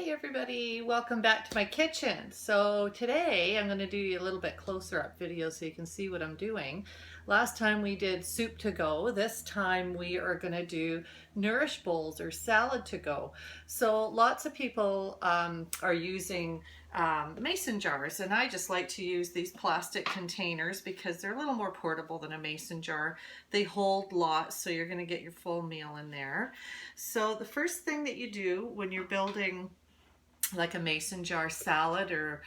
Hi everybody, welcome back to my kitchen. So today I'm going to do you a little bit closer up video so you can see what I'm doing. Last time we did soup to go. This time we are going to do nourish bowls or salad to go. So lots of people are using mason jars, and I just like to use these plastic containers because they're a little more portable than a mason jar. They hold lots, so you're going to get your full meal in there. So the first thing that you do when you're building like a mason jar salad or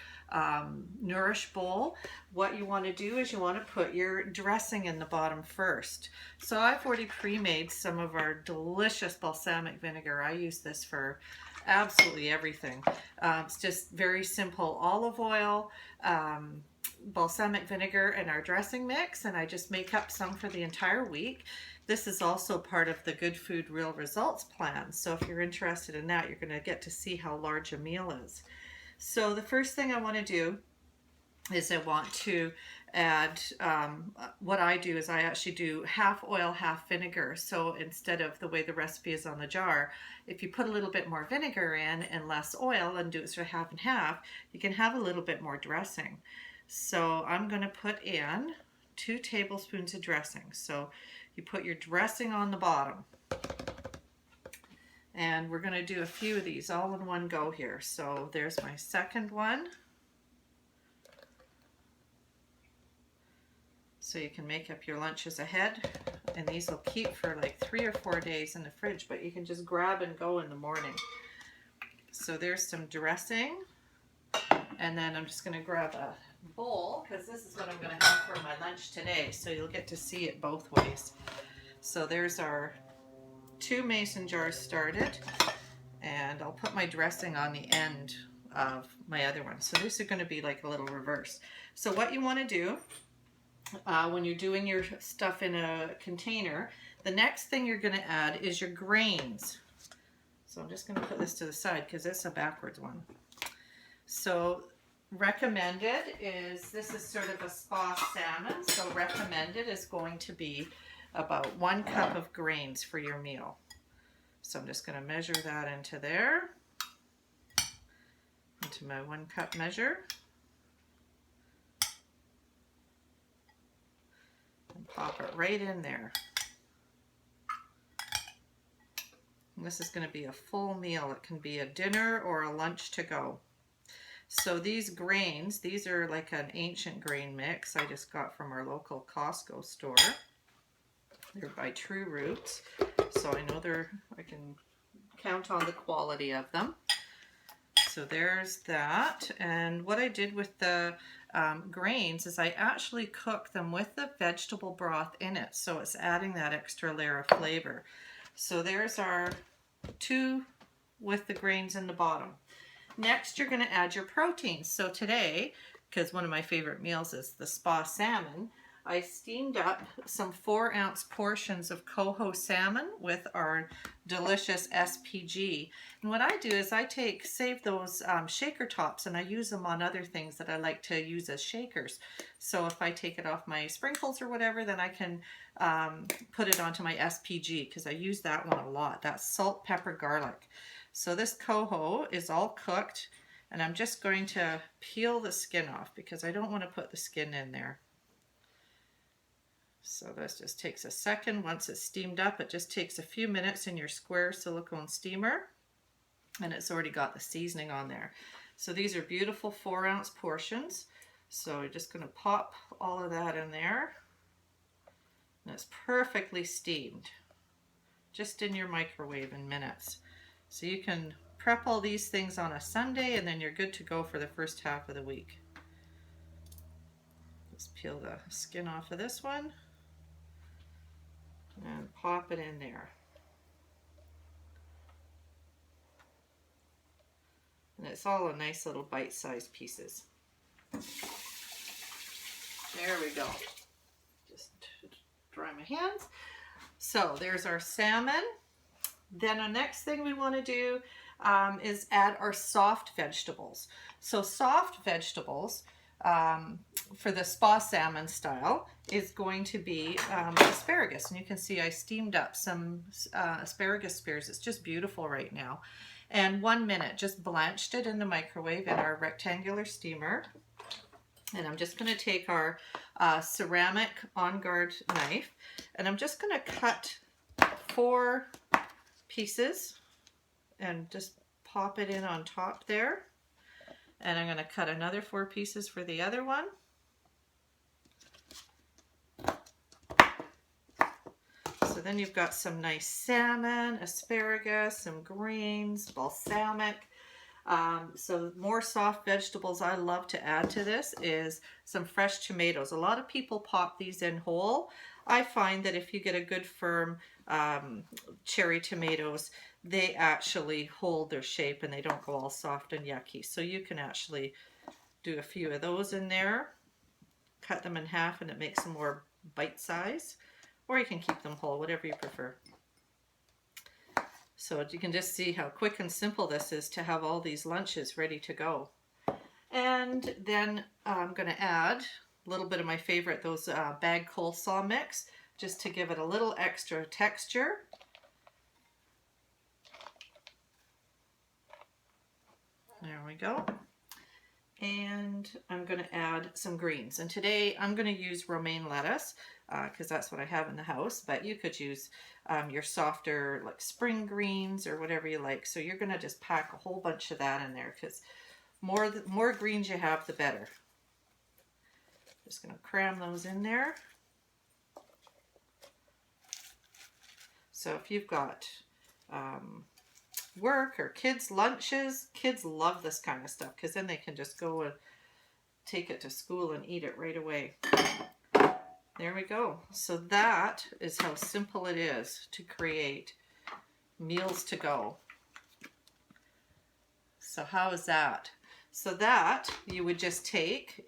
nourish bowl, what you want to do is you want to put your dressing in the bottom first. So I've already pre-made some of our delicious balsamic vinegar. I use this for absolutely everything. It's just very simple olive oil, balsamic vinegar, and our dressing mix, and I just make up some for the entire week. This is also part of the Good Food Real Results plan, so if you're interested in that, you're going to get to see how large a meal is. So the first thing I want to do is I want to add, what I do is I actually do half oil, half vinegar. So instead of the way the recipe is on the jar, if you put a little bit more vinegar in and less oil and do it sort of half and half, you can have a little bit more dressing. So I'm going to put in 2 tablespoons of dressing. So you put your dressing on the bottom. And we're going to do a few of these all in one go here. So there's my second one. So you can make up your lunches ahead, and these will keep for like 3 or 4 days in the fridge, but you can just grab and go in the morning. So there's some dressing, and then I'm just going to grab a bowl because this is what I'm going to have for my lunch today, so you'll get to see it both ways. So there's our 2 mason jars started, and I'll put my dressing on the end of my other one. So these are going to be like a little reverse. So what you want to do when you're doing your stuff in a container, the next thing you're going to add is your grains. So I'm just going to put this to the side because it's a backwards one. So recommended is, this is sort of a spa salmon, so recommended is going to be about 1 cup of grains for your meal. So I'm just going to measure that into there, into my 1 cup measure. And pop it right in there. And this is going to be a full meal. It can be a dinner or a lunch to go. So these grains, these are like an ancient grain mix I just got from our local Costco store. They're by True Roots, so I know I can count on the quality of them. So there's that. And what I did with the grains is I actually cooked them with the vegetable broth in it, so it's adding that extra layer of flavor. So there's our 2 with the grains in the bottom. Next, you're going to add your proteins. So today, because one of my favorite meals is the spa salmon, I steamed up some 4-ounce portions of coho salmon with our delicious SPG. And what I do is I save those shaker tops, and I use them on other things that I like to use as shakers. So if I take it off my sprinkles or whatever, then I can put it onto my SPG because I use that one a lot. That's salt, pepper, garlic. So this coho is all cooked, and I'm just going to peel the skin off because I don't want to put the skin in there. So this just takes a second. Once it's steamed up, it just takes a few minutes in your square silicone steamer, and it's already got the seasoning on there. So these are beautiful 4-ounce portions. So we're just going to pop all of that in there, and it's perfectly steamed, just in your microwave in minutes. So you can prep all these things on a Sunday, and then you're good to go for the first half of the week. Let's peel the skin off of this one and pop it in there. And it's all a nice little bite-sized pieces. There we go. Just dry my hands. So there's our salmon. Then the next thing we want to do is add our soft vegetables. So soft vegetables, for the spa salmon style is going to be asparagus. And you can see I steamed up some asparagus spears. It's just beautiful right now. And 1 minute, just blanched it in the microwave in our rectangular steamer. And I'm just going to take our ceramic On Guard knife, and I'm just going to cut 4 pieces and just pop it in on top there. And I'm going to cut another 4 pieces for the other one. So then you've got some nice salmon, asparagus, some greens, balsamic. So more soft vegetables I love to add to this is some fresh tomatoes. A lot of people pop these in whole. I find that if you get a good firm cherry tomatoes, they actually hold their shape and they don't go all soft and yucky. So you can actually do a few of those in there, cut them in half, and it makes them more bite size, or you can keep them whole, whatever you prefer. So you can just see how quick and simple this is to have all these lunches ready to go. And then I'm going to add a little bit of my favorite, those bag coleslaw mix, just to give it a little extra texture. There we go. And I'm going to add some greens. And today I'm going to use romaine lettuce because that's what I have in the house. But you could use your softer like spring greens or whatever you like. So you're going to just pack a whole bunch of that in there because more greens you have, the better. Just going to cram those in there. So if you've got work or kids' lunches, kids love this kind of stuff because then they can just go and take it to school and eat it right away. There we go. So that is how simple it is to create meals to go. So how is that? So that you would just take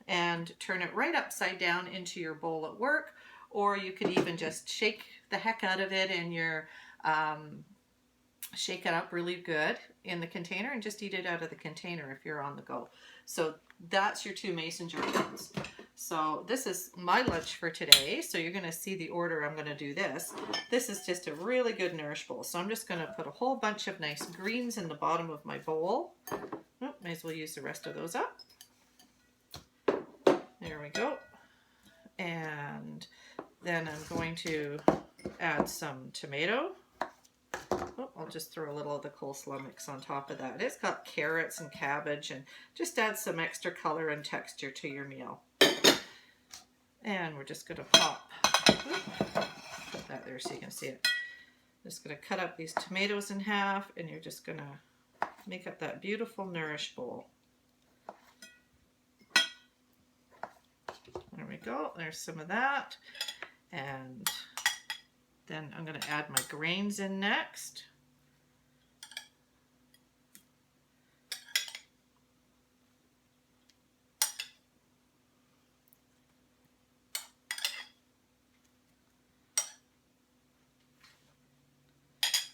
and turn it right upside down into your bowl at work, or you could even just shake the heck out of it in your shake it up really good in the container and just eat it out of the container if you're on the go. So that's your 2 mason jar ones. So this is my lunch for today. So you're going to see the order I'm going to do this. This is just a really good nourish bowl. So I'm just going to put a whole bunch of nice greens in the bottom of my bowl. Oh, may as well use the rest of those up. There we go. And then I'm going to add some tomato. Oh, I'll just throw a little of the coleslaw mix on top of that. It's got carrots and cabbage, and just add some extra color and texture to your meal. And we're just going to put that there so you can see it. Just going to cut up these tomatoes in half, and you're just going to make up that beautiful nourish bowl. There we go. There's some of that. And then I'm going to add my grains in next.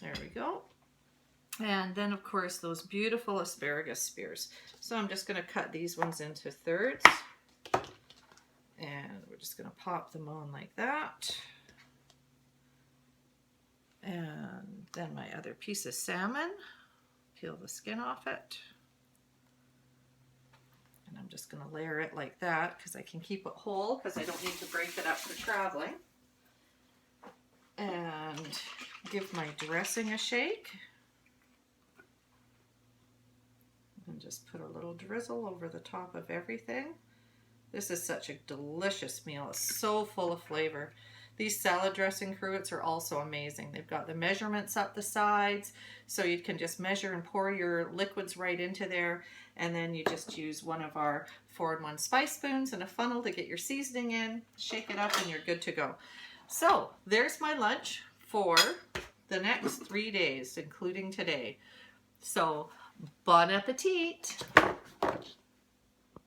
There we go. And then of course those beautiful asparagus spears. So I'm just going to cut these ones into thirds. And we're just going to pop them on like that. And then my other piece of salmon, peel the skin off it. And I'm just going to layer it like that because I can keep it whole because I don't need to break it up for traveling. And give my dressing a shake. And just put a little drizzle over the top of everything. This is such a delicious meal. It's so full of flavor. These salad dressing cruets are also amazing. They've got the measurements up the sides, so you can just measure and pour your liquids right into there, and then you just use one of our 4-in-1 spice spoons and a funnel to get your seasoning in, shake it up, and you're good to go. So there's my lunch for the next 3 days, including today. So bon appetit!